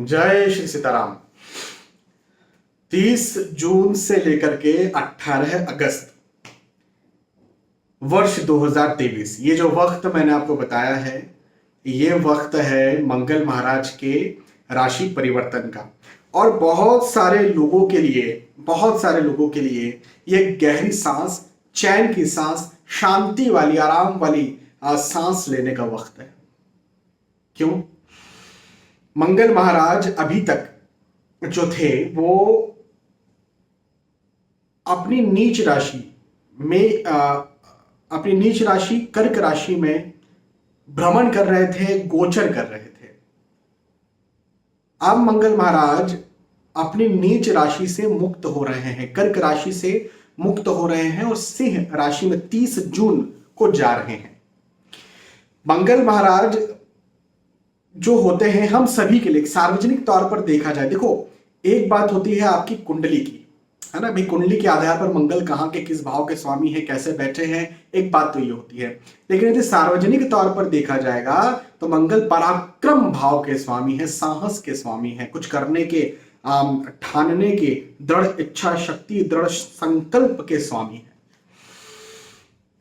जय श्री सीताराम। 30 जून से लेकर के 18 अगस्त वर्ष 2023, ये जो वक्त मैंने आपको बताया है, ये वक्त है मंगल महाराज के राशि परिवर्तन का। और बहुत सारे लोगों के लिए ये गहरी सांस, चैन की सांस, शांति वाली, आराम वाली सांस लेने का वक्त है। क्यों? मंगल महाराज अभी तक जो थे वो अपनी नीच राशि में अपनी नीच राशि कर्क राशि में भ्रमण कर रहे थे, गोचर कर रहे थे। अब मंगल महाराज अपनी नीच राशि से मुक्त हो रहे हैं, कर्क राशि से मुक्त हो रहे हैं और सिंह राशि में 30 जून को जा रहे हैं। मंगल महाराज जो होते हैं हम सभी के लिए, सार्वजनिक तौर पर देखा जाए, देखो एक बात होती है आपकी कुंडली की, है ना भाई, कुंडली के आधार पर मंगल कहाँ के किस भाव के स्वामी है, कैसे बैठे हैं, एक बात तो ये होती है। लेकिन यदि सार्वजनिक तौर पर देखा जाएगा तो मंगल पराक्रम भाव के स्वामी है, साहस के स्वामी है, कुछ करने के, ठानने के, दृढ़ इच्छा शक्ति, दृढ़ संकल्प के स्वामी है।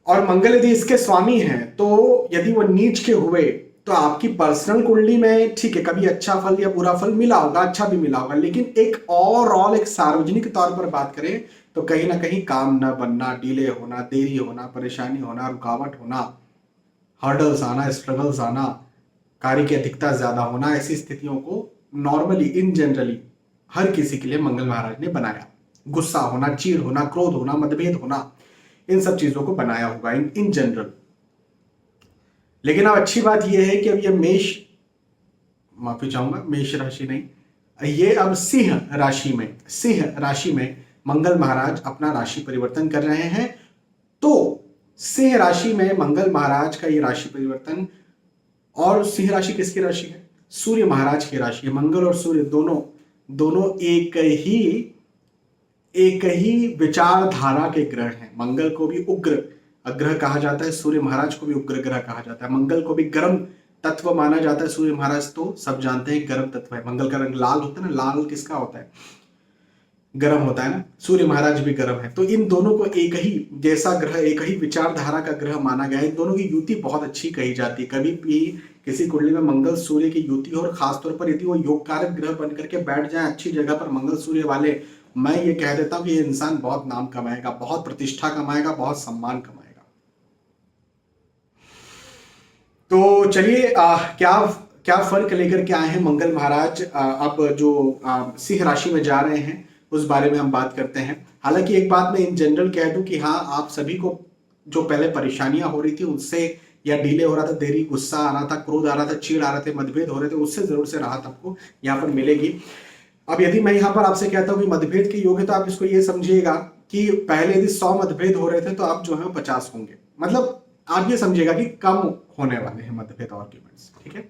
और मंगल यदि इसके स्वामी हैं तो यदि वो नीच के हुए तो आपकी पर्सनल कुंडली में ठीक है, कभी अच्छा फल या बुरा फल मिला होगा, अच्छा भी मिला होगा, लेकिन एक ओवरऑल, एक सार्वजनिक तौर पर बात करें तो कहीं ना कहीं काम न बनना, डिले होना, देरी होना, परेशानी होना, रुकावट होना, हर्डल्स आना, स्ट्रगल्स आना, कार्य की अधिकता ज्यादा होना, ऐसी स्थितियों को नॉर्मली, इन जनरली हर किसी के लिए मंगल महाराज ने बनाया। गुस्सा होना, चीड़ होना, क्रोध होना, मतभेद होना, इन सब चीजों को बनाया होगा इन जनरल। लेकिन अब अच्छी बात यह है कि अब ये मेष राशि नहीं, ये अब सिंह राशि में मंगल महाराज अपना राशि परिवर्तन कर रहे हैं। तो सिंह राशि में मंगल महाराज का ये राशि परिवर्तन, और सिंह राशि किसकी राशि है? सूर्य महाराज की राशि है। मंगल और सूर्य दोनों एक ही विचारधारा के ग्रह हैं। मंगल को भी उग्र ग्रह कहा जाता है, सूर्य महाराज को भी उग्र ग्रह कहा जाता है। मंगल को भी गर्म तत्व माना जाता है, सूर्य महाराज तो सब जानते हैं गर्म तत्व है। मंगल का रंग लाल होता है ना, लाल किसका होता है? गर्म होता है ना, सूर्य महाराज भी गर्म है। तो इन दोनों को एक ही जैसा ग्रह, एक ही विचारधारा का ग्रह माना गया है। इन दोनों की युति बहुत अच्छी कही जाती है। कभी भी किसी कुंडली में मंगल सूर्य की युति हो, और खासतौर पर यदि वो योग कारक ग्रह बनकर के बैठ जाए अच्छी जगह पर मंगल सूर्य वाले, मैं ये कह देता हूं कि ये इंसान बहुत नाम कमाएगा, बहुत प्रतिष्ठा कमाएगा, बहुत सम्मान कमाएगा। तो चलिए, क्या फर्क लेकर के आए हैं मंगल महाराज, अब जो सिंह राशि में जा रहे हैं उस बारे में हम बात करते हैं। हालांकि एक बात मैं इन जनरल कह दूं कि हाँ, आप सभी को जो पहले परेशानियां हो रही थी उससे, या डिले हो रहा था, देरी, गुस्सा आ रहा था, क्रोध आ रहा था, चीड़ आ रहे थे, मतभेद हो रहे थे, उससे जरूर से राहत आपको यहाँ पर मिलेगी। अब यदि मैं यहाँ पर आपसे कहता हूँ कि मतभेद के योग है, तो आप इसको ये समझिएगा कि पहले यदि 100 मतभेद हो रहे थे तो अब जो है 50 होंगे। मतलब आप ये समझिएगा कि कम होने वाले हैं मतभेद और आर्ग्यूमेंट्स। ठीक है,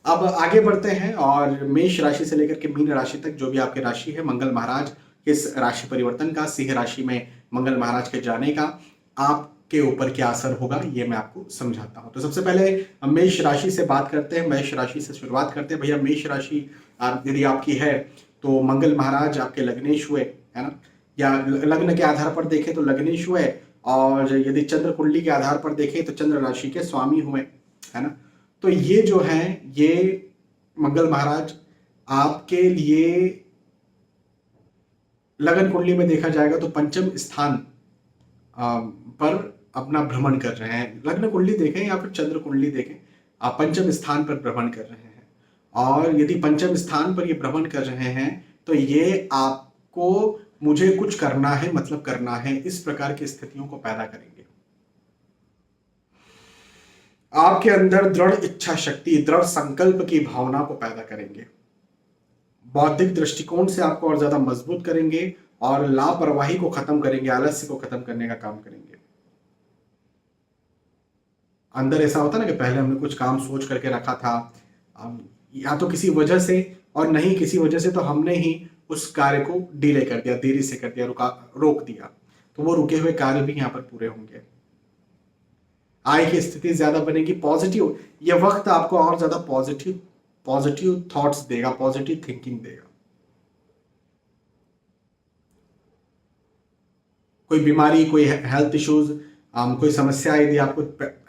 अब आगे बढ़ते हैं और मेष राशि से लेकर के मीन राशि तक जो भी आपकी राशि है, मंगल महाराज इस राशि परिवर्तन का, सिंह राशि में मंगल महाराज के जाने का आपके ऊपर क्या असर होगा, ये मैं आपको समझाता हूं। तो सबसे पहले मेष राशि से बात करते हैं, मेष राशि से शुरुआत करते हैं। भैया मेष राशि यदि आपकी है तो मंगल महाराज आपके लग्नेश हुए, है ना, या लग्न के आधार पर देखें तो लग्नेश हुए, और यदि चंद्र कुंडली के आधार पर देखें तो चंद्र राशि के स्वामी हुए, है ना। तो ये जो है, ये मंगल महाराज आपके लिए लगन कुंडली में देखा जाएगा तो पंचम स्थान पर अपना भ्रमण कर रहे हैं। लग्न कुंडली देखें या फिर चंद्र कुंडली देखें, आप पंचम स्थान पर भ्रमण कर रहे हैं। और यदि पंचम स्थान पर ये भ्रमण कर रहे हैं तो ये आपको, मुझे कुछ करना है, मतलब करना है, इस प्रकार की स्थितियों को पैदा करेंगे। आपके अंदर दृढ़ इच्छा शक्ति, दृढ़ संकल्प की भावना को पैदा करेंगे। बौद्धिक दृष्टिकोण से आपको और ज्यादा मजबूत करेंगे और लापरवाही को खत्म करेंगे, आलस्य को खत्म करने का काम करेंगे। अंदर ऐसा होता ना कि पहले हमने कुछ काम सोच करके रखा था, या तो किसी वजह से और नहीं किसी वजह से, तो हमने ही उस कार्य को डिले कर दिया, देरी से कर दिया, रोक दिया, तो वो रुके हुए कार्य भी यहाँ पर पूरे होंगे। आय की स्थिति ज्यादा बनेगी, पॉजिटिव, यह वक्त आपको और ज्यादा पॉजिटिव थॉट्स देगा, पॉजिटिव थिंकिंग देगा। कोई बीमारी, कोई हेल्थ इश्यूज, कोई समस्या, यदि आपको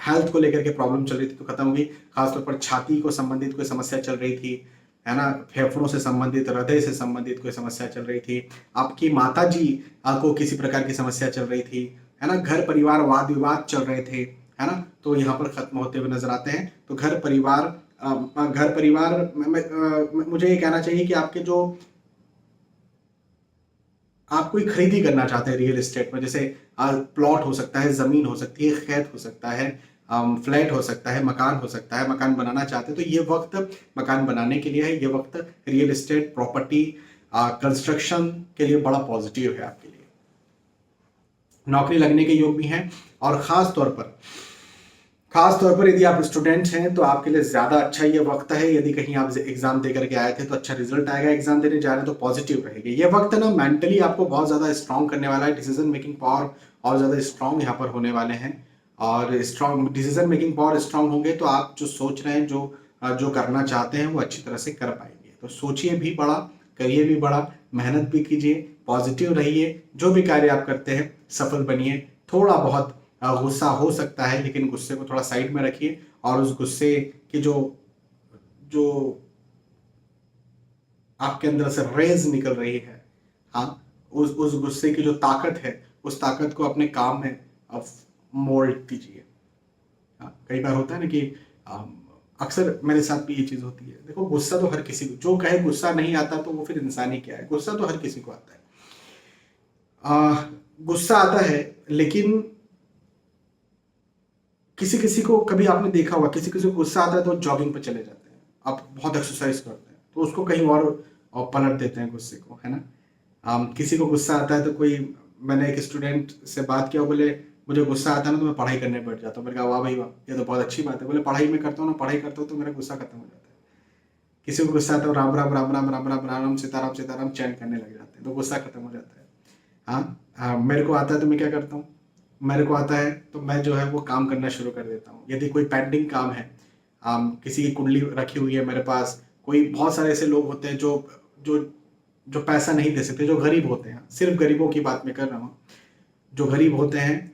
हेल्थ को लेकर के प्रॉब्लम चल रही थी तो खत्म होगी। खासतौर पर छाती को संबंधित कोई समस्या चल रही थी, है ना, फेफड़ों से संबंधित, हृदय से संबंधित कोई समस्या चल रही थी, आपकी माता जी को किसी प्रकार की समस्या चल रही थी, है ना, घर परिवार वाद विवाद चल रहे थे, है ना, तो यहाँ पर खत्म होते हुए नजर आते हैं। तो घर परिवार मुझे ये कहना चाहिए कि आपके जो आप कोई खरीदी करना चाहते हैं रियल एस्टेट में, जैसे प्लॉट हो सकता है, जमीन हो सकती है, खेत हो सकता है, फ्लैट हो सकता है, मकान हो सकता है, मकान बनाना चाहते हैं तो ये वक्त मकान बनाने के लिए है। ये वक्त रियल एस्टेट प्रॉपर्टी कंस्ट्रक्शन के लिए बड़ा पॉजिटिव है आपके लिए। नौकरी लगने के योग भी हैं, और खास तौर पर यदि आप स्टूडेंट हैं तो आपके लिए ज्यादा अच्छा ये वक्त है। यदि कहीं आप एग्जाम दे करके आए थे तो अच्छा रिजल्ट आएगा, एग्जाम देने जा रहे हैं तो पॉजिटिव रहेगी। ये वक्त ना मेंटली आपको बहुत ज्यादा स्ट्रांग करने वाला है, डिसीजन मेकिंग पावर और ज्यादा स्ट्रांग यहाँ पर होने वाले हैं। और strong decision making power strong होंगे तो आप जो सोच रहे हैं, जो करना चाहते हैं वो अच्छी तरह से कर पाएंगे। तो सोचिए भी बड़ा, करिए भी बड़ा, मेहनत भी कीजिए, पॉजिटिव रहिए, जो भी कार्य आप करते हैं सफल बनिए। थोड़ा बहुत गुस्सा हो सकता है, लेकिन गुस्से को थोड़ा साइड में रखिए, और उस गुस्से की जो आपके अंदर से रेज निकल रही है, हाँ, उस गुस्से की जो ताकत है, उस ताकत को अपने काम में आप मोल्ड कीजिए। हाँ, कई बार होता है ना कि अक्सर मेरे साथ भी ये चीज होती है। देखो, गुस्सा तो हर किसी को, जो कहे गुस्सा नहीं आता तो वो फिर इंसान ही क्या है। गुस्सा तो हर किसी को आता है, गुस्सा आता है, लेकिन किसी किसी को, कभी आपने देखा होगा, किसी किसी को गुस्सा आता है तो जॉगिंग पे चले जाते हैं, आप बहुत एक्सरसाइज करते हैं तो उसको कहीं और पलट देते हैं गुस्से को, है ना। किसी को गुस्सा आता है तो कोई, मैंने एक स्टूडेंट से बात किया, वो बोले मुझे गुस्सा आता है ना तो मैं पढ़ाई करने बैठ जाता हूँ। मैंने कहा वाह भाई वाह, ये तो बहुत अच्छी बात है। बोले पढ़ाई में करता हूँ ना, पढ़ाई करता हूँ तो मेरा गुस्सा खत्म हो जाता है। किसी को गुस्सा आता है, राम राम राम राम राम राम राम सीताराम सीताराम चैन करने लग जाते हैं, तो गुस्सा खत्म हो जाता है। हाँ, मेरे को आता है तो मैं क्या करता हूँ, मेरे को आता है तो मैं जो है वो काम करना शुरू कर देता हूँ। यदि कोई पेंडिंग काम है, किसी की कुंडली रखी हुई है मेरे पास, कोई बहुत सारे ऐसे लोग होते हैं जो जो जो पैसा नहीं दे सकते, जो गरीब होते हैं, सिर्फ गरीबों की बात मैं कर रहा हूँ, जो गरीब होते हैं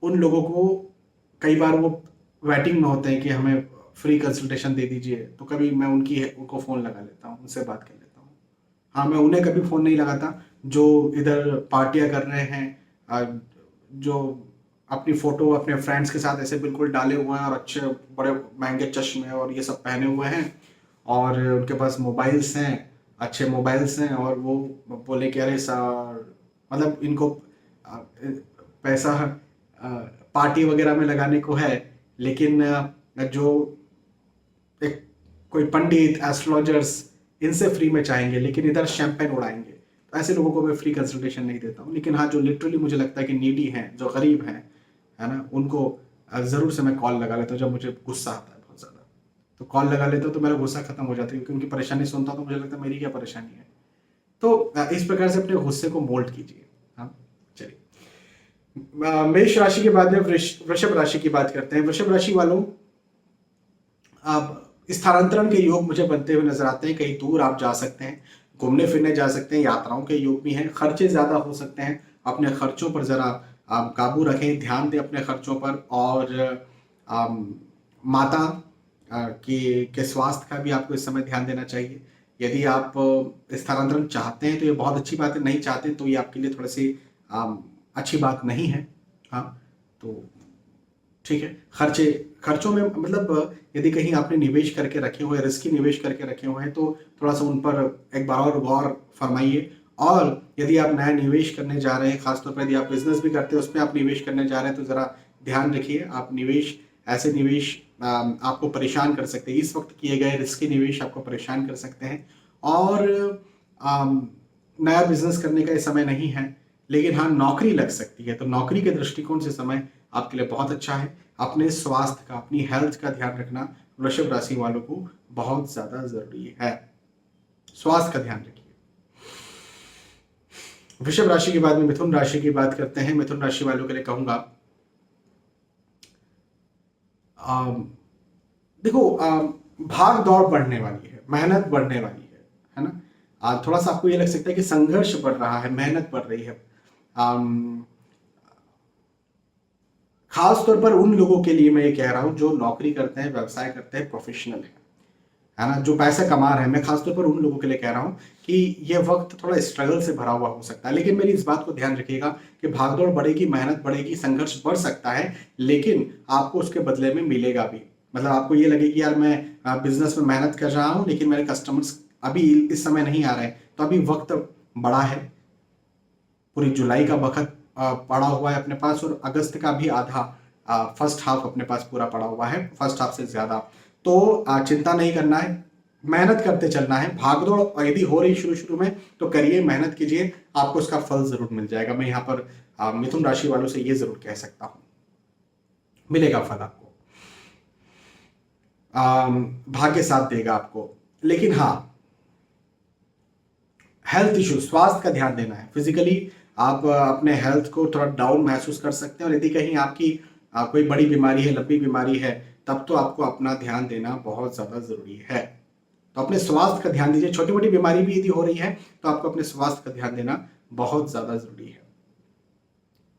उन लोगों को कई बार वो वेटिंग में होते हैं कि हमें फ्री कंसल्टेशन दे दीजिए, तो कभी मैं उनको फ़ोन लगा लेता हूँ, उनसे बात कर लेता हूँ। हाँ, मैं उन्हें कभी फ़ोन नहीं लगाता जो इधर पार्टियां कर रहे हैं, जो अपनी फ़ोटो अपने फ्रेंड्स के साथ ऐसे बिल्कुल डाले हुए हैं और अच्छे बड़े महंगे चश्मे और ये सब पहने हुए हैं, और उनके पास मोबाइल्स हैं, अच्छे मोबाइल्स हैं, और वो बोले कि अरे सर, मतलब इनको पैसा पार्टी वगैरह में लगाने को है, लेकिन जो एक कोई पंडित, एस्ट्रोलॉजर्स, इनसे फ्री में चाहेंगे, लेकिन इधर शैंपेन उड़ाएंगे। तो ऐसे लोगों को मैं फ्री कंसल्टेशन नहीं देता हूँ। लेकिन हाँ, जो लिटरली मुझे लगता है कि नीडी हैं, जो गरीब हैं, है ना, उनको ज़रूर से मैं कॉल लगा लेता हूँ जब मुझे गुस्सा आता है बहुत ज़्यादा। तो कॉल लगा लेता हूँ तो मेरा गुस्सा खत्म हो जाता है, क्योंकि उनकी परेशानी सुनता हूँ तो मुझे लगता है मेरी क्या परेशानी है। तो इस प्रकार से अपने गुस्से को मोल्ड कीजिए। हाँ, चलिए, मेष राशि के बाद में वृषभ राशि की बात करते हैं। वृषभ राशि वालों, आप स्थानांतरण के योग मुझे बनते हुए नजर आते हैं। कहीं दूर आप जा सकते हैं, घूमने फिरने जा सकते हैं, यात्राओं के योग भी हैं। खर्चे ज्यादा हो सकते हैं, अपने खर्चों पर जरा आप काबू रखें, ध्यान दें अपने खर्चों पर। और माता के स्वास्थ्य का भी आपको इस समय ध्यान देना चाहिए। यदि आप स्थानांतरण चाहते हैं तो ये बहुत अच्छी बात है, नहीं चाहते तो ये आपके लिए थोड़ी सी अच्छी बात नहीं है। हाँ, तो ठीक है। खर्चों में मतलब यदि कहीं आपने निवेश करके रखे हुए, रिस्की निवेश करके रखे हुए हैं, तो थोड़ा सा उन पर एक बार और गौर फरमाइए। और यदि आप नया निवेश करने जा रहे हैं, खासतौर पर यदि आप बिजनेस भी करते हैं उसमें आप निवेश करने जा रहे हैं, तो ज़रा ध्यान रखिए। आप ऐसे निवेश आपको परेशान कर सकते हैं। इस वक्त किए गए रिस्की निवेश आपको परेशान कर सकते हैं। और नया बिजनेस करने का ये समय नहीं है, लेकिन हाँ, नौकरी लग सकती है। तो नौकरी के दृष्टिकोण से समय आपके लिए बहुत अच्छा है। अपने स्वास्थ्य का, अपनी हेल्थ का ध्यान रखना वृषभ राशि वालों को बहुत ज्यादा जरूरी है। स्वास्थ्य का ध्यान रखिए। वृषभ राशि के बाद में मिथुन राशि की बात करते हैं। मिथुन राशि वालों के लिए कहूंगा, देखो, भाग दौड़ बढ़ने वाली है, मेहनत बढ़ने वाली है ना। थोड़ा सा आपको ये लग सकता है कि संघर्ष बढ़ रहा है, मेहनत बढ़ रही है। खास तौर पर उन लोगों के लिए मैं ये कह रहा हूं जो नौकरी करते हैं, व्यवसाय करते हैं, प्रोफेशनल है ना, जो पैसे कमा रहे हैं। मैं खासतौर पर उन लोगों के लिए कह रहा हूं कि ये वक्त थोड़ा स्ट्रगल से भरा हुआ हो सकता है, लेकिन मेरी इस बात को ध्यान रखिएगा कि भागदौड़ बढ़ेगी, मेहनत बढ़ेगी, संघर्ष बढ़ सकता है, लेकिन आपको उसके बदले में मिलेगा भी। मतलब आपको ये लगे कि यार मैं बिजनेस में मेहनत कर रहा हूं लेकिन मेरे कस्टमर्स अभी इस समय नहीं आ रहे, तो अभी वक्त बड़ा है, पूरी जुलाई का वक्त पड़ा हुआ है अपने पास, और अगस्त का भी आधा फर्स्ट हाफ अपने पास पूरा पड़ा हुआ है, फर्स्ट हाफ से ज्यादा। तो चिंता नहीं करना है, मेहनत करते चलना है। भागदौड़ यदि हो रही शुरू शुरू में तो करिए, मेहनत कीजिए, आपको उसका फल जरूर मिल जाएगा। मैं यहाँ पर मिथुन राशि वालों से ये जरूर कह सकता हूं, मिलेगा फल आपको, भाग्य साथ देगा आपको। लेकिन हाँ, हेल्थ इश्यू, स्वास्थ्य का ध्यान देना है। फिजिकली आप अपने हेल्थ को थोड़ा डाउन महसूस कर सकते हैं, और यदि कहीं आपकी कोई बड़ी बीमारी है, लंबी बीमारी है, तब तो आपको अपना ध्यान देना बहुत ज्यादा जरूरी है। तो अपने स्वास्थ्य का ध्यान दीजिए। छोटी मोटी बीमारी भी यदि हो रही है तो आपको अपने स्वास्थ्य का ध्यान देना बहुत ज्यादा जरूरी है।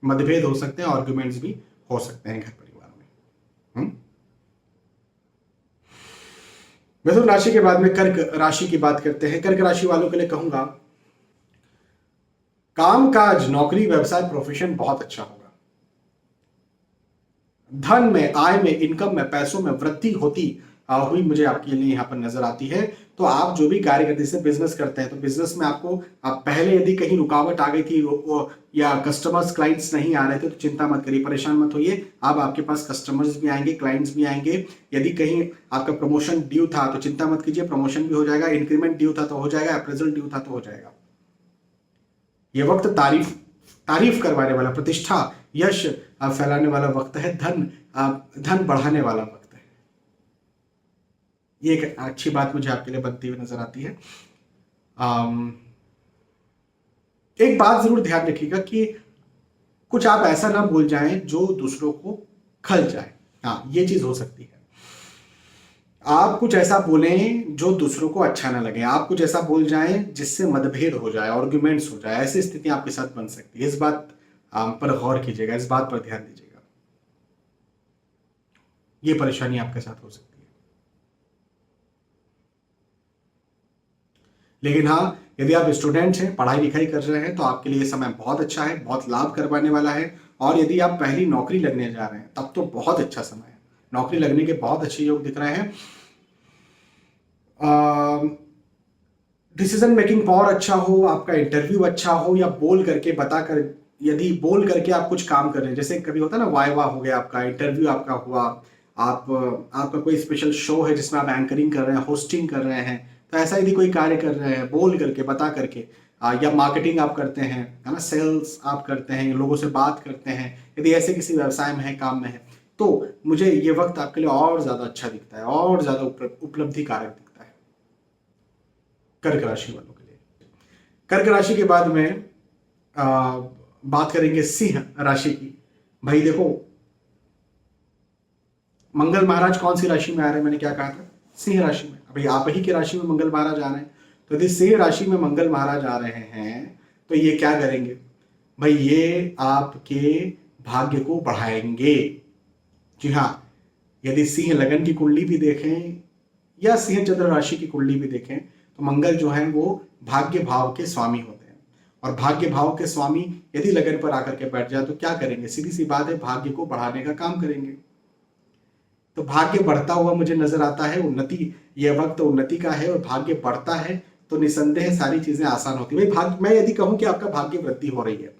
मतभेद हो सकते हैं, आर्ग्यूमेंट्स भी हो सकते हैं घर परिवार में। मिथुन राशि के बाद में कर्क राशि की बात करते हैं। कर्क राशि वालों के लिए कहूंगा, कामकाज, नौकरी, व्यवसाय, प्रोफेशन बहुत अच्छा होगा। धन में, आय में, इनकम में, पैसों में वृद्धि होती हुई मुझे आपके लिए यहाँ पर नजर आती है। तो आप जो भी कार्य करते हैं, बिजनेस करते हैं, तो बिजनेस में आपको पहले यदि कहीं रुकावट आ गई थी या कस्टमर्स, क्लाइंट्स नहीं आ रहे थे, तो चिंता मत करिए, परेशान मत होइए। अब आपके पास कस्टमर्स भी आएंगे, क्लाइंट्स भी आएंगे। यदि कहीं आपका प्रमोशन ड्यू था तो चिंता मत कीजिए, प्रमोशन भी हो जाएगा। इंक्रीमेंट ड्यू था तो हो जाएगा, अप्रेजल ड्यू था तो हो जाएगा। ये वक्त तारीफ करवाने वाला, प्रतिष्ठा, यश फैलाने वाला वक्त है, धन बढ़ाने वाला वक्त है। ये एक अच्छी बात मुझे आपके लिए बनती हुई नजर आती है। एक बात जरूर ध्यान रखिएगा कि कुछ आप ऐसा ना बोल जाएं जो दूसरों को खल जाए। हाँ, ये चीज हो सकती है। आप कुछ ऐसा बोलें जो दूसरों को अच्छा ना लगे, आप कुछ ऐसा बोल जाएं जिससे मतभेद हो जाए, आर्ग्यूमेंट्स हो जाए, ऐसी स्थिति आपके साथ बन सकती है। इस बात पर गौर कीजिएगा, इस बात पर ध्यान दीजिएगा, ये परेशानी आपके साथ हो सकती है। लेकिन हाँ, यदि आप स्टूडेंट हैं, पढ़ाई लिखाई कर रहे हैं, तो आपके लिए समय बहुत अच्छा है, बहुत लाभ करवाने वाला है। और यदि आप पहली नौकरी लगने जा रहे हैं तब तो बहुत अच्छा समय है, नौकरी लगने के बहुत अच्छे योग दिख रहे हैं। डिसीजन मेकिंग पावर अच्छा हो, आपका इंटरव्यू अच्छा हो, या बोल करके बताकर, यदि बोल करके आप कुछ काम कर रहे हैं, जैसे कभी होता है ना, वाइवा हो गया, आपका इंटरव्यू आपका हुआ, आपका कोई स्पेशल शो है जिसमें आप एंकरिंग कर रहे हैं, होस्टिंग कर रहे हैं, तो ऐसा यदि कोई कार्य कर रहे हैं, बोल करके, बता करके, या मार्केटिंग आप करते हैं, है ना, सेल्स आप करते हैं, लोगों से बात करते हैं, यदि ऐसे किसी व्यवसाय में है, काम में है, तो मुझे ये वक्त आपके लिए और ज्यादा अच्छा दिखता है, और ज्यादा उपलब्धि कारक दिखता है कर्क राशि वालों के लिए। कर्क राशि के बाद में बात करेंगे सिंह राशि की। भाई देखो, मंगल महाराज कौन सी राशि में आ रहे हैं, मैंने क्या कहा था, सिंह राशि में। अभी आप ही की राशि में मंगल महाराज आ रहे हैं, तो यदि सिंह राशि में मंगल महाराज आ रहे हैं तो ये क्या करेंगे भाई, ये आपके भाग्य को बढ़ाएंगे। जी हाँ, यदि सिंह लगन की कुंडली भी देखें या सिंह चंद्र राशि की कुंडली भी देखें, तो मंगल जो है वो भाग्य भाव के स्वामी होते हैं, और भाग्य भाव के स्वामी यदि लगन पर आकर के बैठ जाए तो क्या करेंगे, सीधी सी बात है, भाग्य को बढ़ाने का काम करेंगे। तो भाग्य बढ़ता हुआ मुझे नजर आता है, उन्नति, यह वक्त उन्नति का है, और भाग्य बढ़ता है तो निसंदेह सारी चीजें आसान होती है। भाई भाग्य, मैं यदि कहूं कि आपका भाग्य वृद्धि हो रही है,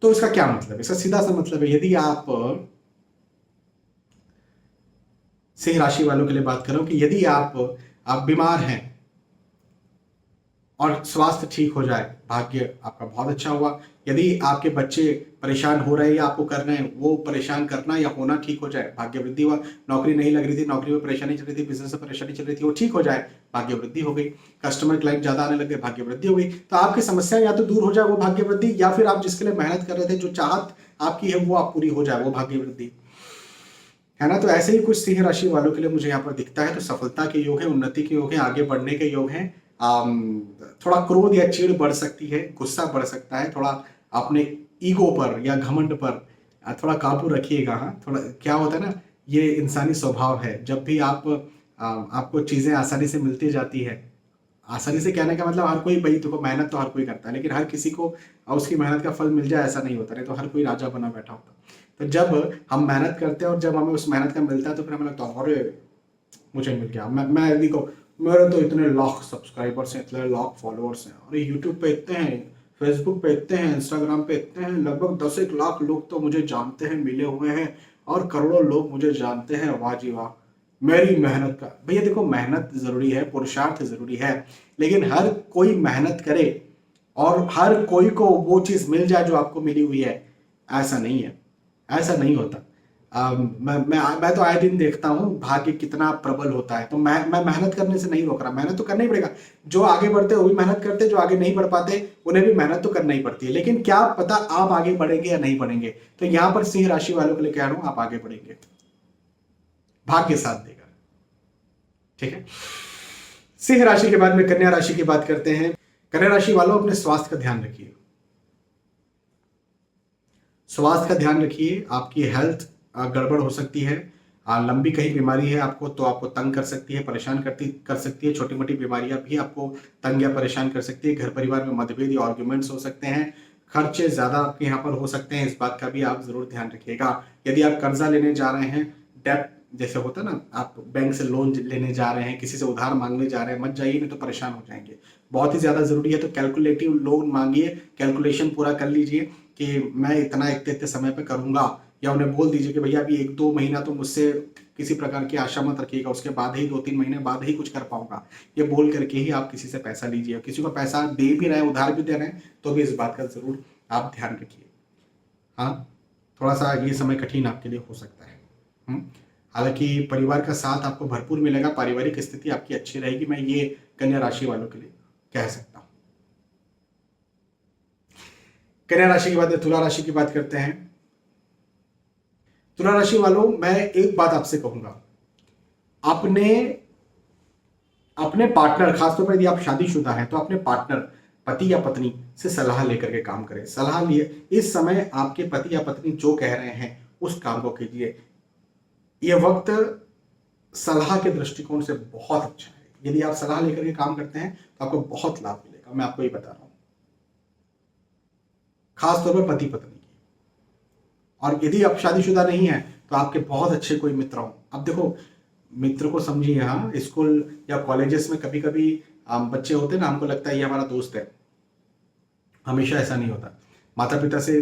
तो इसका क्या मतलब है, इसका सीधा सा मतलब है, यदि आप सिंह राशि वालों के लिए बात कर रहा हूं कि यदि आप बीमार हैं और स्वास्थ्य ठीक हो जाए, भाग्य आपका बहुत अच्छा हुआ। यदि आपके बच्चे परेशान हो रहे हैं या आपको कर रहे हैं, वो परेशान करना या होना ठीक हो जाए, भाग्य वृद्धि हुआ। नौकरी नहीं लग रही थी, नौकरी में परेशानी चल रही थी, बिजनेस में परेशानी चल रही थी, वो ठीक हो जाए, भाग्य वृद्धि हो गई। कस्टमर क्लाइंट ज्यादा आने लगे, भाग्य वृद्धि हो गई। तो आपकी समस्या या तो दूर हो जाए, वो भाग्य वृद्धि, या फिर आप जिसके लिए मेहनत कर रहे थे, जो चाहत आपकी है वो आप पूरी हो जाए, वो भाग्य वृद्धि। है ना। तो ऐसे ही कुछ सिंह राशि वालों के लिए मुझे यहाँ पर दिखता है। तो सफलता के योग है, उन्नति के योग है, आगे बढ़ने के योग है। थोड़ा क्रोध या चिढ़ बढ़ सकती है, गुस्सा बढ़ सकता है, थोड़ा अपने ईगो पर या घमंड पर थोड़ा काबू रखिएगा। हाँ, थोड़ा क्या होता है ना, ये इंसानी स्वभाव है। जब भी आपको चीजें आसानी से मिलती जाती है, आसानी से कहने का मतलब हर कोई, भाई देखो मेहनत तो हर कोई करता है, लेकिन हर किसी को उसकी मेहनत का फल मिल जाए ऐसा नहीं होता, नहीं तो हर कोई राजा बना बैठा होता। तो जब हम मेहनत करते हैं और जब हमें उस मेहनत का मिलता है तो फिर हमें लगता है अरे मुझे मिल गया। मैं देखो, मेरे तो इतने लाख सब्सक्राइबर्स हैं, इतने लाख फॉलोअर्स हैं, और यूट्यूब पे इतने हैं, फेसबुक पे इतने हैं, इंस्टाग्राम पे इतने हैं, लगभग 10 लाख लोग तो मुझे जानते हैं, मिले हुए हैं, और करोड़ों लोग मुझे जानते हैं। वाह जी वाह, मेरी मेहनत का। भैया देखो, मेहनत जरूरी है, पुरुषार्थ जरूरी है, लेकिन हर कोई मेहनत करे और हर कोई को वो चीज मिल जाए जो आपको मिली हुई है, ऐसा नहीं है, ऐसा नहीं होता। मैं तो आए दिन देखता हूँ भाग्य कितना प्रबल होता है। तो मैं मेहनत करने से नहीं रोक रहा, मेहनत तो करना ही पड़ेगा। जो आगे बढ़ते हैं वो भी मेहनत करते हैं, जो आगे नहीं बढ़ पाते उन्हें भी मेहनत तो करना ही पड़ती है। लेकिन क्या पता आप आगे बढ़ेंगे या नहीं बढ़ेंगे। तो यहाँ पर सिंह राशि वालों के लिए कह रहा हूं, आप आगे बढ़ेंगे, भाग्य साथ देगा। ठीक है। सिंह राशि के बाद में कन्या राशि की बात करते हैं। कन्या राशि वालों, अपने स्वास्थ्य का ध्यान रखिए, स्वास्थ्य का ध्यान रखिए। आपकी हेल्थ गड़बड़ हो सकती है, लंबी कहीं बीमारी है आपको तो आपको तंग कर सकती है, परेशान कर सकती है। छोटी मोटी बीमारियां भी आपको तंग या परेशान कर सकती है। घर परिवार में मतभेद या आर्ग्यूमेंट्स हो सकते हैं। खर्चे ज्यादा आपके यहाँ पर हो सकते हैं, इस बात का भी आप जरूर ध्यान रखिएगा। यदि आप कर्जा लेने जा रहे हैं, डेप्ट जैसे होता है ना, आप बैंक से लोन लेने जा रहे हैं, किसी से उधार मांगने जा रहे हैं, मत जाइए, नहीं तो परेशान हो जाएंगे। बहुत ही ज्यादा जरूरी है तो कैलकुलेटिव लोन मांगिए, कैलकुलेशन पूरा कर लीजिए कि मैं इतना इतने इतने समय पे करूंगा, या उन्हें बोल दीजिए कि भैया अभी 1-2 महीना तो मुझसे किसी प्रकार की आशा मत रखिएगा, उसके बाद ही 2-3 महीने बाद ही कुछ कर पाऊंगा। ये बोल करके ही आप किसी से पैसा लीजिए। किसी को पैसा दे भी रहे हैं, उधार भी दे रहे हैं, तो भी इस बात का जरूर आप ध्यान रखिए। हाँ, थोड़ा सा ये समय कठिन आपके लिए हो सकता है। हालांकि परिवार का साथ आपको भरपूर मिलेगा, पारिवारिक स्थिति आपकी अच्छी रहेगी, मैं ये कन्या राशि वालों के लिए कह सकता हूं। कन्या राशि के बाद तुला राशि की बात करते हैं। तुला राशि वालों, मैं एक बात आपसे कहूंगा, अपने अपने पार्टनर, खासतौर पर यदि आप शादीशुदा हैं तो अपने पार्टनर, पति या पत्नी से सलाह लेकर के काम करें। सलाह लिए इस समय आपके पति या पत्नी जो कह रहे हैं उस काम को कीजिए। यह वक्त सलाह के दृष्टिकोण से बहुत अच्छा है। यदि आप सलाह लेकर के काम करते हैं तो आपको बहुत लाभ मिलेगा, मैं आपको ये बता रहा हूं, खासतौर पर पति पत्नी की। और यदि आप शादीशुदा नहीं है तो आपके बहुत अच्छे कोई मित्र हो। अब देखो, मित्र को समझिए, यहाँ स्कूल या कॉलेजेस में कभी कभी बच्चे होते हैं ना, हमको लगता है ये हमारा दोस्त है, हमेशा ऐसा नहीं होता। माता पिता से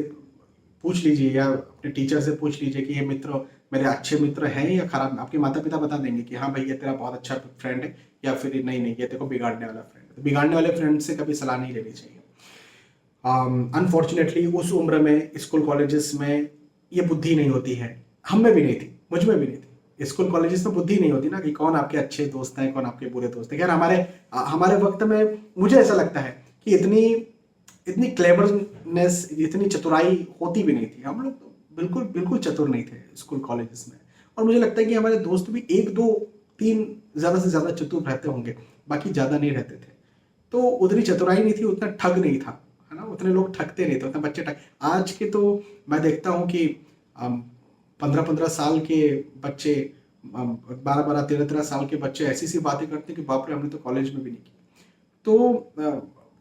पूछ लीजिए या अपने टीचर से पूछ लीजिए कि ये मित्र मेरे अच्छे मित्र हैं या खराब। आपके माता पिता बता देंगे कि हाँ भाई ये तेरा बहुत अच्छा फ्रेंड है, या फिर नहीं नहीं ये तेरे को बिगाड़ने वाला फ्रेंड है। तो बिगाड़ने वाले फ्रेंड से कभी सलाह नहीं लेनी चाहिए। अनफॉर्चुनेटली उस उम्र में स्कूल कॉलेजेस में ये बुद्धि नहीं होती है, हम में भी नहीं थी, मुझ में भी नहीं थी। स्कूल कॉलेजेस में बुद्धि नहीं होती ना कि कौन आपके अच्छे दोस्त हैं, कौन आपके बुरे दोस्त हैं। खैर हमारे वक्त में मुझे ऐसा लगता है कि इतनी क्लेवरनेस, इतनी चतुराई होती भी नहीं थी। हम लोग तो बिल्कुल बिल्कुल चतुर नहीं थे स्कूल कॉलेजेस में। और मुझे लगता है कि हमारे दोस्त भी 1-2-3 ज्यादा से ज्यादा चतुर रहते होंगे, बाकी ज्यादा नहीं रहते थे। तो उतनी चतुराई नहीं थी, उतना ठग नहीं था, है ना, उतने लोग ठगते नहीं थे, उतने बच्चे ठग। आज के तो मैं देखता हूँ कि 15-15 साल के बच्चे, 12-13 साल के बच्चे ऐसी सी बातें करते हैं कि बाप रे, हमने तो कॉलेज में भी नहीं की। तो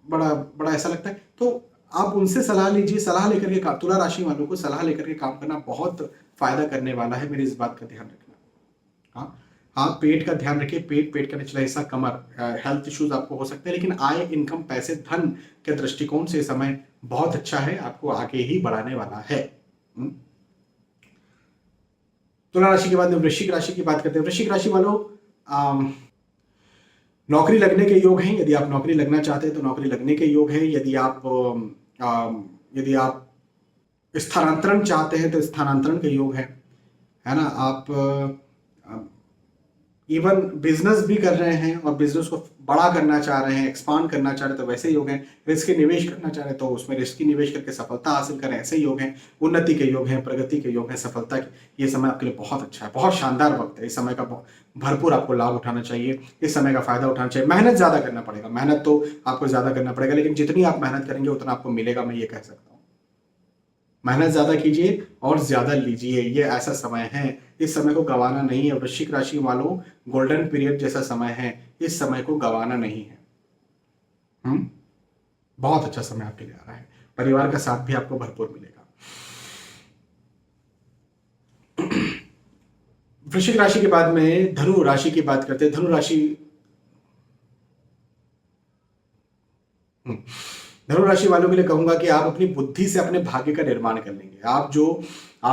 बड़ा बड़ा ऐसा लगता है। तो आप उनसे सलाह लीजिए, सलाह लेकर के काम, तुला राशि वालों को सलाह लेकर के काम करना बहुत फायदा करने वाला है, मेरी इस बात का ध्यान रखना। हाँ हाँ, पेट का ध्यान रखिए, पेट का निचला हिस्सा, कमर, हेल्थ इश्यूज आपको हो सकते हैं, लेकिन आय, इनकम, पैसे, धन के दृष्टिकोण से समय बहुत अच्छा है, आपको आगे ही बढ़ाने वाला है। तुला राशि के बाद वृश्चिक राशि की बात करते हैं। वृश्चिक राशि वालों, नौकरी लगने के योग हैं। यदि आप नौकरी लगना चाहते हैं तो नौकरी लगने के योग है। यदि आप स्थानांतरण चाहते हैं तो स्थानांतरण के योग है ना। आप इवन बिजनेस भी कर रहे हैं और बिजनेस को बड़ा करना चाह रहे हैं, एक्सपांड करना चाह रहे हैं तो वैसे योग हैं। रिस्क की निवेश करना चाह रहे हैं तो उसमें रिस्क की निवेश करके सफलता हासिल करें, ऐसे योग हैं। उन्नति के योग हैं, प्रगति के योग हैं, सफलता की। ये समय आपके लिए बहुत अच्छा है, बहुत शानदार वक्त है। इस समय का भरपूर आपको लाभ उठाना चाहिए, इस समय का फायदा उठाना चाहिए। मेहनत ज्यादा करना पड़ेगा, मेहनत तो आपको ज्यादा करना पड़ेगा, लेकिन जितनी आप मेहनत करेंगे उतना आपको मिलेगा, मैं ये कह सकता हूँ। मेहनत ज्यादा कीजिए और ज्यादा लीजिए, ये ऐसा समय है, इस समय को गंवाना नहीं है। वृश्चिक राशि वालों, गोल्डन पीरियड जैसा समय है, इस समय को गंवाना नहीं है। बहुत अच्छा समय आपके लिए आ रहा है, परिवार का साथ भी आपको भरपूर मिलेगा। वृश्चिक राशि के बाद में धनु राशि की बात करते हैं। धनु राशि वालों के लिए कहूंगा कि आप अपनी बुद्धि से अपने भाग्य का निर्माण कर लेंगे। आप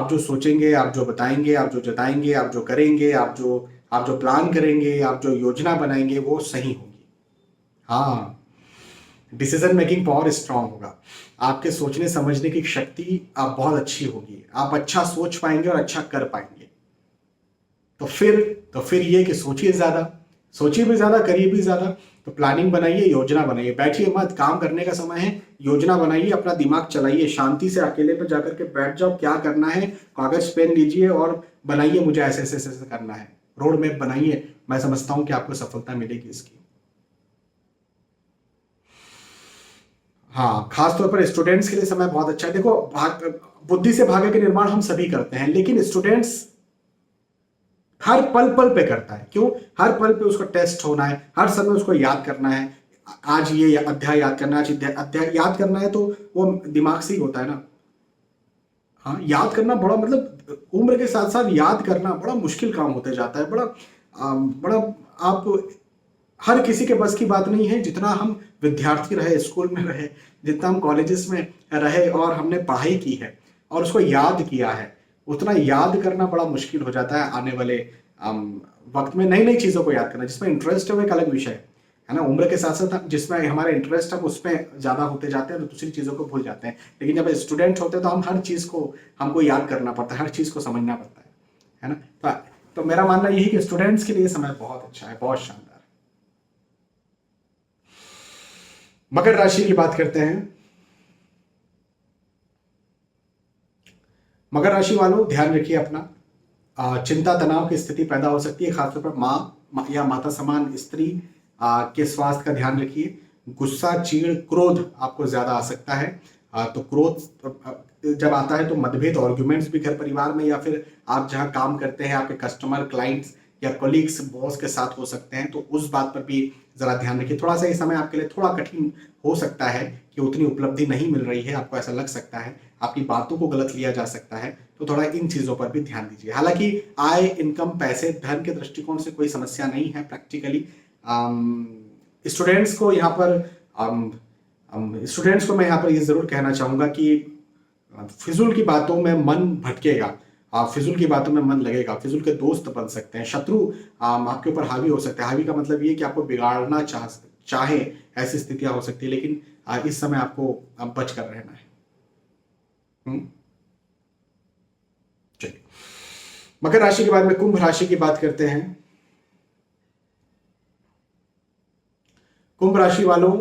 जो सोचेंगे, आप जो बताएंगे, आप जो जताएंगे, आप जो करेंगे, आप जो प्लान करेंगे, आप जो योजना बनाएंगे, वो सही होगी। हाँ, डिसीजन मेकिंग पावर स्ट्रांग होगा, आपके सोचने समझने की शक्ति आप बहुत अच्छी होगी, आप अच्छा सोच पाएंगे और अच्छा कर पाएंगे। तो फिर ये कि सोचिए भी ज्यादा, करिए भी ज्यादा। तो प्लानिंग बनाइए, योजना बनाइए, बैठिए मत, काम करने का समय है। योजना बनाइए, अपना दिमाग चलाइए, शांति से अकेले पे जाकर के बैठ जाओ, क्या करना है, कागज पेन लीजिए और बनाइए, मुझे ऐसे ऐसे ऐसे करना है, रोड मैप बनाइए। मैं समझता हूं कि आपको सफलता मिलेगी इसकी। हाँ, खासतौर पर स्टूडेंट्स के लिए समय बहुत अच्छा है। देखो, बुद्धि से भाग्य के निर्माण हम सभी करते हैं, लेकिन स्टूडेंट्स हर पल पल पे करता है। क्यों? हर पल पे उसका टेस्ट होना है, हर समय उसको याद करना है। आज ये अध्याय याद करना है, आज अध्याय याद करना है, तो वो दिमाग से ही होता है ना। हाँ, याद करना बड़ा, मतलब उम्र के साथ साथ याद करना बड़ा मुश्किल काम होते जाता है। बड़ा आप, हर किसी के बस की बात नहीं है। जितना हम विद्यार्थी रहे, स्कूल में रहे, जितना हम कॉलेजेस में रहे और हमने पढ़ाई की है और उसको याद किया है, उतना याद करना बड़ा मुश्किल हो जाता है आने वाले वक्त में। नई नई चीज़ों को याद करना, जिसमें इंटरेस्ट है वो एक अलग विषय है ना। उम्र के साथ साथ जिसमें हमारा इंटरेस्ट है उसमें ज़्यादा होते जाते हैं और दूसरी चीज़ों को भूल जाते हैं। लेकिन जब स्टूडेंट होते हैं तो हम हर चीज़ को हमको याद करना पड़ता है, हर चीज़ को समझना पड़ता है ना। तो मेरा मानना यही कि स्टूडेंट्स के लिए समय बहुत अच्छा है, बहुत शानदार। मकर राशि की बात करते हैं। मकर राशि वालों, ध्यान रखिए अपना, चिंता तनाव की स्थिति पैदा हो सकती है, खासतौर पर माँ या माता समान स्त्री के स्वास्थ्य का ध्यान रखिए। गुस्सा, चीड़, क्रोध आपको ज्यादा आ सकता है। तो क्रोध जब आता है तो मतभेद, आर्ग्यूमेंट्स भी घर परिवार में या फिर आप जहां काम करते हैं, आपके कस्टमर, क्लाइंट्स या कोलीग्स, बॉस के साथ हो सकते हैं। तो उस बात पर भी जरा ध्यान रखिए। थोड़ा सा ये समय आपके लिए थोड़ा कठिन हो सकता है कि उतनी उपलब्धि नहीं मिल रही है, आपको ऐसा लग सकता है, आपकी बातों को गलत लिया जा सकता है। तो थोड़ा इन चीजों पर भी ध्यान दीजिए। हालांकि आय, इनकम, पैसे, धन के दृष्टिकोण से कोई समस्या नहीं है प्रैक्टिकली। स्टूडेंट्स को यहाँ पर स्टूडेंट्स को मैं यहाँ पर ये जरूर कहना चाहूंगा कि फिजूल की बातों में मन भटकेगा, फिजूल की बातों में मन लगेगा, फिजूल के दोस्त बन सकते हैं, शत्रु आपके ऊपर हावी हो सकते हैं। हावी का मतलब ये कि आपको बिगाड़ना चाहे, ऐसी स्थितियां हो सकती है। लेकिन इस समय आपको बच कर रहना है। चलिए, मकर राशि के बाद में कुंभ राशि की बात करते हैं। कुंभ राशि वालों,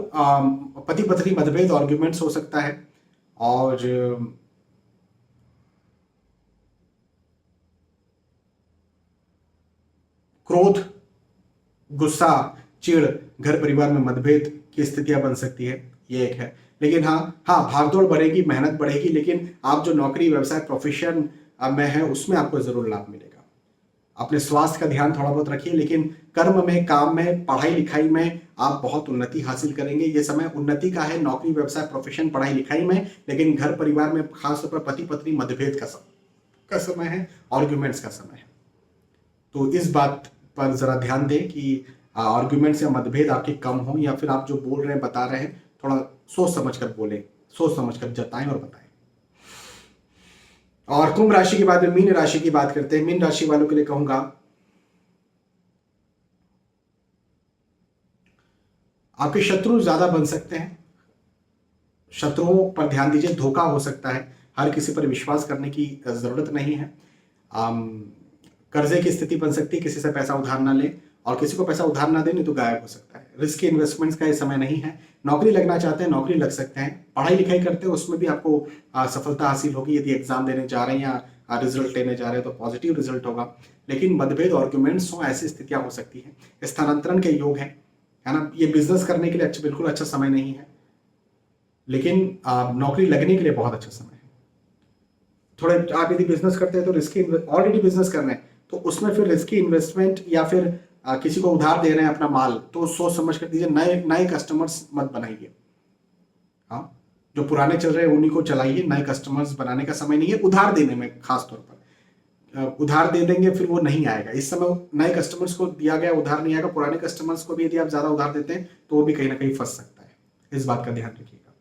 पति पत्नी मतभेद, आर्ग्यूमेंट्स हो सकता है और क्रोध, गुस्सा, चिड़, घर परिवार में मतभेद की स्थितियां बन सकती है, ये एक है। लेकिन हाँ, भागदौड़ बढ़ेगी, मेहनत बढ़ेगी, लेकिन आप जो नौकरी, व्यवसाय, प्रोफेशन में है उसमें आपको जरूर लाभ मिलेगा। अपने स्वास्थ्य का ध्यान थोड़ा बहुत रखिए, लेकिन कर्म में, काम में, पढ़ाई लिखाई में आप बहुत उन्नति हासिल करेंगे। ये समय उन्नति का है, नौकरी, व्यवसाय, प्रोफेशन, पढ़ाई लिखाई में। लेकिन घर परिवार में, खासतौर पर पति पत्नी मतभेद का समय है, आर्ग्यूमेंट्स का समय है। तो इस बात पर जरा ध्यान दें कि आर्ग्यूमेंट्स या मतभेद आपके कम हो, या फिर आप जो बोल रहे हैं, बता रहे हैं, थोड़ा सोच समझ कर बोलें, सोच समझ कर जताएं और बताएं। और कुंभ राशि के बाद में मीन राशि की बात करते हैं। मीन राशि वालों के लिए कहूंगा, आपके शत्रु ज्यादा बन सकते हैं, शत्रुओं पर ध्यान दीजिए, धोखा हो सकता है, हर किसी पर विश्वास करने की जरूरत नहीं है। कर्जे की स्थिति बन सकती है, किसी से पैसा उधार ना ले, और किसी को पैसा उधार ना दे, नहीं तो गायब हो सकता है। रिस्की इन्वेस्टमेंट्स का ये समय नहीं है। नौकरी लगना चाहते हैं, नौकरी लग सकते हैं। पढ़ाई लिखाई करते हैं, उसमें भी आपको सफलता हासिल होगी। यदि एग्जाम देने जा रहे हैं या रिजल्ट लेने जा रहे हैं तो पॉजिटिव रिजल्ट होगा। लेकिन मतभेद आर्ग्यूमेंट्स हो, ऐसी स्थितियां हो सकती है। स्थानांतरण के योग है ना। ये बिजनेस करने के लिए बिल्कुल अच्छा समय नहीं है, लेकिन नौकरी लगने के लिए बहुत अच्छा समय है। थोड़े आप यदि बिजनेस करते हैं तो रिस्की, ऑलरेडी बिजनेस कर रहे हैं तो उसमें फिर रिस्की इन्वेस्टमेंट या फिर किसी को उधार दे रहे हैं अपना माल, तो सोच समझ कर दीजिए। नए नए कस्टमर्स मत बनाइए। हाँ, जो पुराने चल रहे हैं उन्हीं को चलाइए। नए कस्टमर्स बनाने का समय नहीं है उधार देने में। खास तौर पर उधार दे देंगे फिर वो नहीं आएगा। इस समय नए कस्टमर्स को दिया गया उधार नहीं आएगा। पुराने कस्टमर्स को भी यदि आप ज्यादा उधार देते हैं तो वो भी कहीं ना कहीं फंस सकता है। इस बात का ध्यान रखिएगा,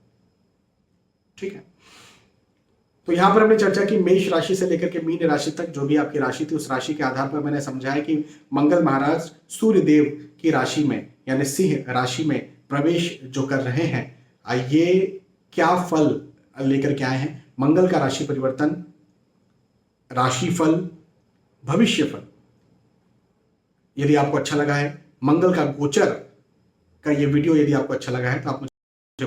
ठीक है। तो यहां पर हमने चर्चा की मेष राशि से लेकर के मीन राशि तक। जो भी आपकी राशि थी उस राशि के आधार पर मैंने समझाया कि मंगल महाराज सूर्य देव की राशि में यानी सिंह राशि में प्रवेश जो कर रहे हैं, ये क्या फल लेकर के आए हैं। मंगल का राशि परिवर्तन, राशिफल, भविष्य फल। यदि आपको अच्छा लगा है, मंगल का गोचर का ये वीडियो यदि आपको अच्छा लगा है तो आप मुझे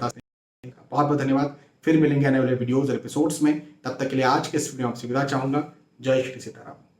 बहुत बहुत धन्यवाद। फिर मिलेंगे आने वाले वीडियोज और एपिसोड्स में। तब तक के लिए आज के इस वीडियो में आपसे विदा चाहूंगा। जय श्री सीताराम।